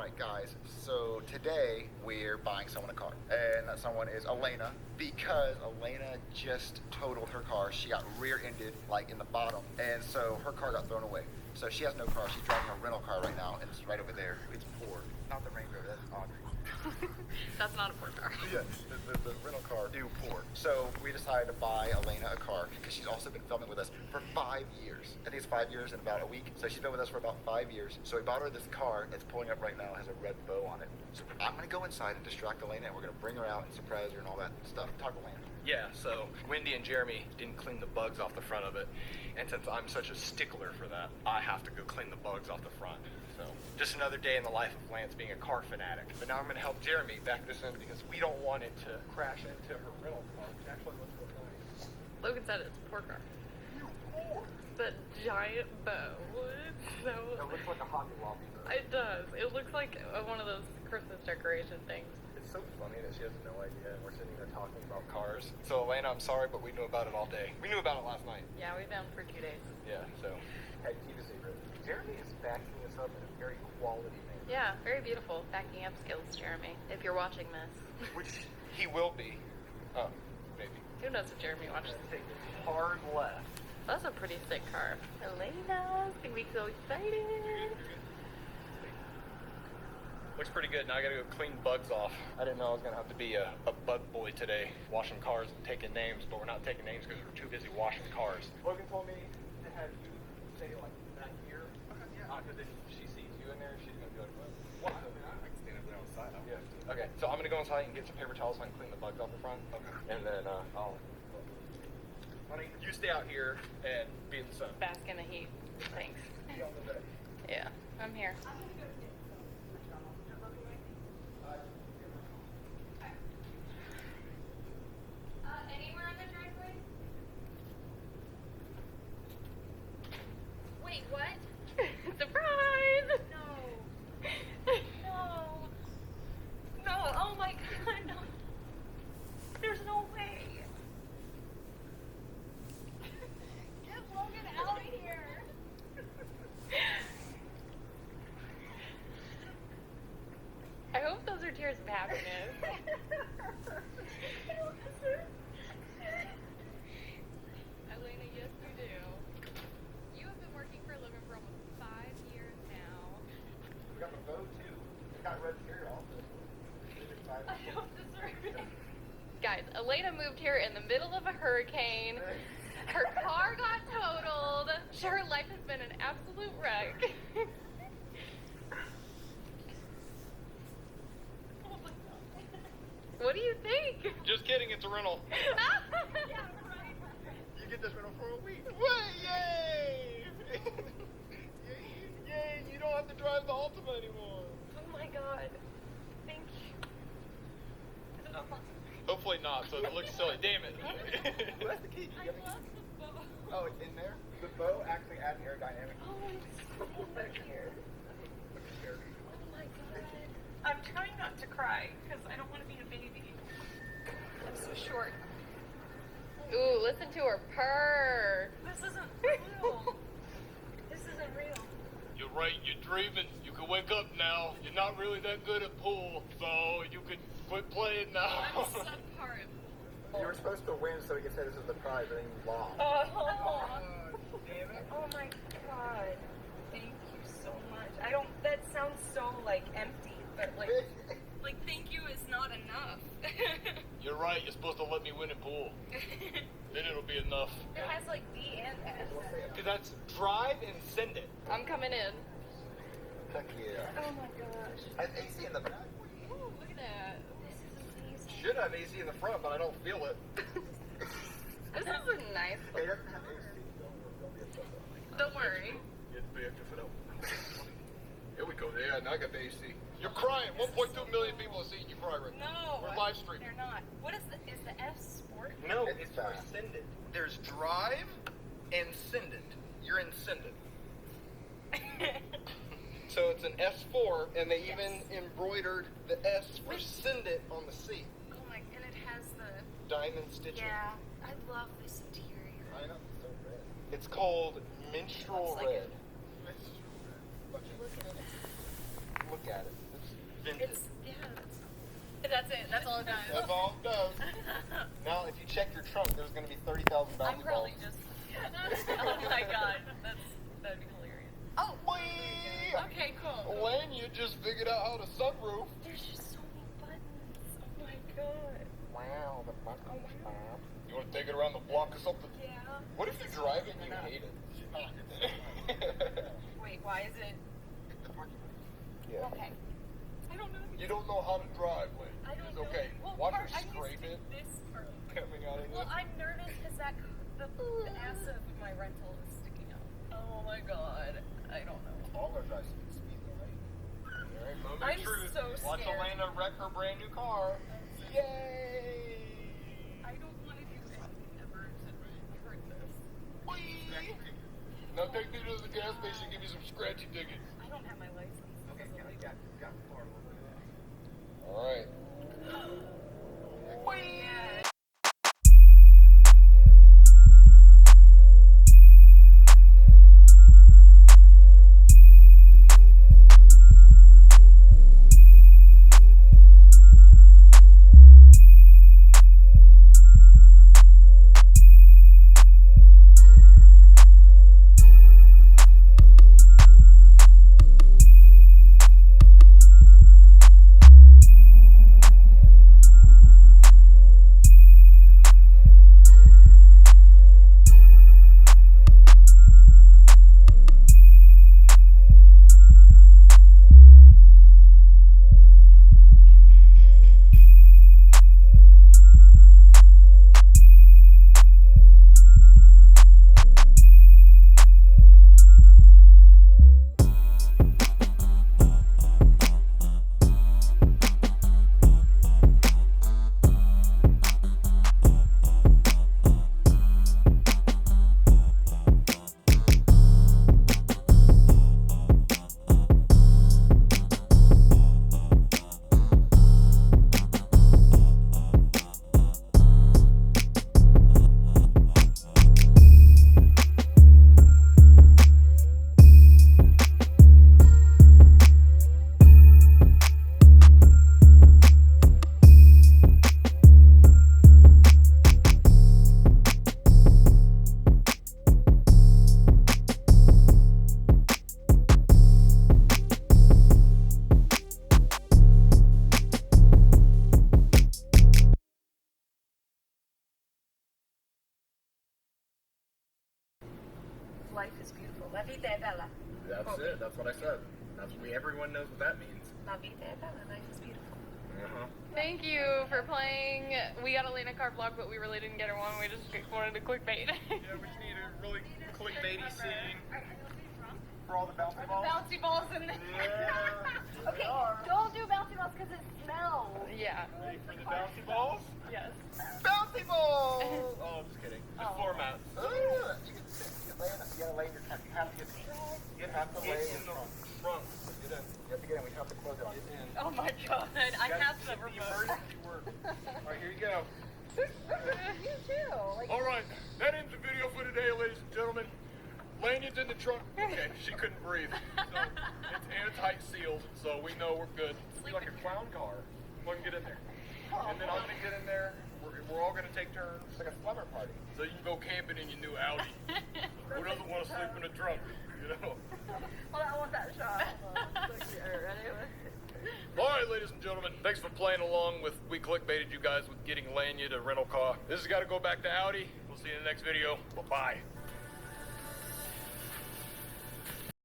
Alright guys, so today we're buying someone a car. And that someone is Elena, because Elena just totaled her car. She got rear-ended like in the bottom, and so her car got thrown away. So she has no car, she's driving a rental car right now, and it's right over there. It's poor. Not the Range Rover, that's Audrey. That's not a poor car. Yeah, the rental car do poor. So we decided to buy Elena a car because she's also been filming with us for 5 years. I think it's 5 years and about a week. So she's been with us for about 5 years. So we bought her this car. It's pulling up right now. It has a red bow on it. So I'm gonna go inside and distract Elena, and we're gonna bring her out and surprise her and all that stuff. Talk to Elena. Yeah, so Wendy and Jeremy didn't clean the bugs off the front of it. And since I'm such a stickler for that, I have to go clean the bugs off the front. So just another day in the life of Lance being a car fanatic. But now I'm going to help Jeremy back this in because we don't want it to crash into her rental car, which actually looks really nice. Logan said it's a poor car. You poor! The giant bow. It's so... It looks like a Hobby Lobby. It does. It looks like one of those Christmas decoration things. It's so funny that she has no idea and we're sitting there talking about cars. So Elena, I'm sorry, but we knew about it all day. We knew about it last night. Yeah, we've been for 2 days. Yeah, so, hey, keep a secret. Jeremy is backing this up in a very quality manner. Yeah, very beautiful backing up skills, Jeremy, if you're watching this. Which he will be. Maybe. Who knows if Jeremy watches this? Take this hard left. That's a pretty sick car. Elena, it's gonna be so excited. Looks pretty good. Now I gotta go clean bugs off. I didn't know I was gonna have to be a bug boy today, washing cars and taking names, but we're not taking names because we're too busy washing cars. Logan told me to have you stay like that here. Okay, yeah. Because if she sees you in there, she's gonna be like, what? I can stand up there outside. Yeah. Okay, so I'm gonna go inside and get some paper towels so I can clean the bugs off the front. Okay. And then I'll... Honey, you stay out here and be in the sun. Bask in the heat. Thanks. Yeah, I'm here. Anywhere on the driveway? Wait, what? Surprise! No. No. No, oh my god, no. There's no way. Get Logan out of here. I hope those are tears of happiness. Elena, yes you do. You have been working for a living for almost 5 years now. We got the bow too. We got red cereal. I don't deserve it. Guys, Elena moved here in the middle of a hurricane. Her car got totaled. Her life has been an absolute wreck. What do you think? Just kidding, it's a rental. Yeah, right. You get this rental for a week. What? Yay! Yay! You don't have to drive the Altima anymore. Oh my god. Thank you. Hopefully not, so it looks silly. Damn it. Well, that's the key. I love the bow. Oh, it's in there? The bow actually adds aerodynamic. Oh, it's so weird. Oh my god. I'm trying not to cry because I don't want to be a baby. I'm so short. Ooh, listen to her purr. This isn't real. This isn't real. You're right, you're dreaming. You can wake up now. You're not really that good at pool, so you can quit playing now. I'm subpar at You were supposed to win so we could say this is the prize, but then you lost. Damn it. Oh my god. Thank you so much. I don't, that sounds so like empty, but like thank you is not enough. You're right, you're supposed to let me win at pool. Then it'll be enough. It has like D and S. Because that's drive and send it. I'm coming in. Heck yeah. Oh my gosh. Has AC in the back. Ooh, look at that. This is amazing. Should have AC in the front, but I don't feel it. This is a nice It one. doesn't have AC. Don't be upset about it. Don't worry. Here we go. Yeah, now I got the AC. You're crying. 1.2 million people have seen you cry right now. No. We're live streaming. They're not. What is the F sport? No, It's it's for fast. send it. There's drive and send it. You're in send it. So it's an S4, and they even embroidered the S for send it on the seat. Oh my, and it has the, Diamond stitching. yeah, I love this interior. I know. It's so red. It's called Minstrel Looks like Red. it. Look at it. It's Vintage. That's it. That's all it does. That's all it does. Now, if you check your trunk, there's going to be 30,000 bouncy I'm probably balls. just. Oh my god, that'd be hilarious. Oh. Whee! Okay, cool. Elaine, you just figured out how to sunroof. There's just so many buttons. Oh my god. Wow, the buttons. You want to take it around the block or something? Yeah. What if you drive it and you hate it? Wait, why is it? Yeah. Okay. I don't know. You don't know how to drive, Lynn. I don't It's know. okay. Well, Watch her I'm used scrape to it this part. coming out of Well, this. I'm nervous because the ass of my rental is sticking out. Oh my god. I don't know. All our guys speed though, right? Alright, moment I'm of truth. so Watch scared. Elena wreck her brand new car. Yay! I don't want to do anything ever to hurt this. Whee! Now take me to the gas station, give me some scratchy tickets. I don't have my license. Okay, got the car. Alright. Whee! Life is beautiful. La vita è bella. That's it. That's what I said. Everyone knows what that means. La vita è bella. Life is beautiful. Uh-huh. Thank you for playing. We got a Lena car vlog, but we really didn't get her one. We just wanted to clickbait. Yeah, we just need a really clickbaity scene for all the bouncy balls. Bouncy balls in there. Yeah. Okay, don't do bouncy balls because it smells. Yeah. Ready for the bouncy balls? Yes. Bouncy balls! Oh, I'm just kidding. Just Oh. floor mats. You gotta lay in your trunk. You have to get You have to lay in the trunk. Get in. You have to get in. We have to close it on you. Get in. Oh my god, I have the the remote. emergency work. Alright, here you go. You too. Like, Alright, that ends the video for today, ladies and gentlemen. Lanyard's in the trunk. Okay, she couldn't breathe. So it's airtight sealed, so we know we're good. It's like a clown car. Go and get in there. And then I'm gonna get in there. We're all gonna take turns. It's like a slumber party. So you can go camping in your new Audi. Who doesn't want to sleep in a trunk? You know? well, I want that shot. Alright, ladies and gentlemen, thanks for playing along with We Clickbaited you guys with getting Lanyard a rental car. This has got to go back to Audi. We'll see you in the next video. Bye-bye.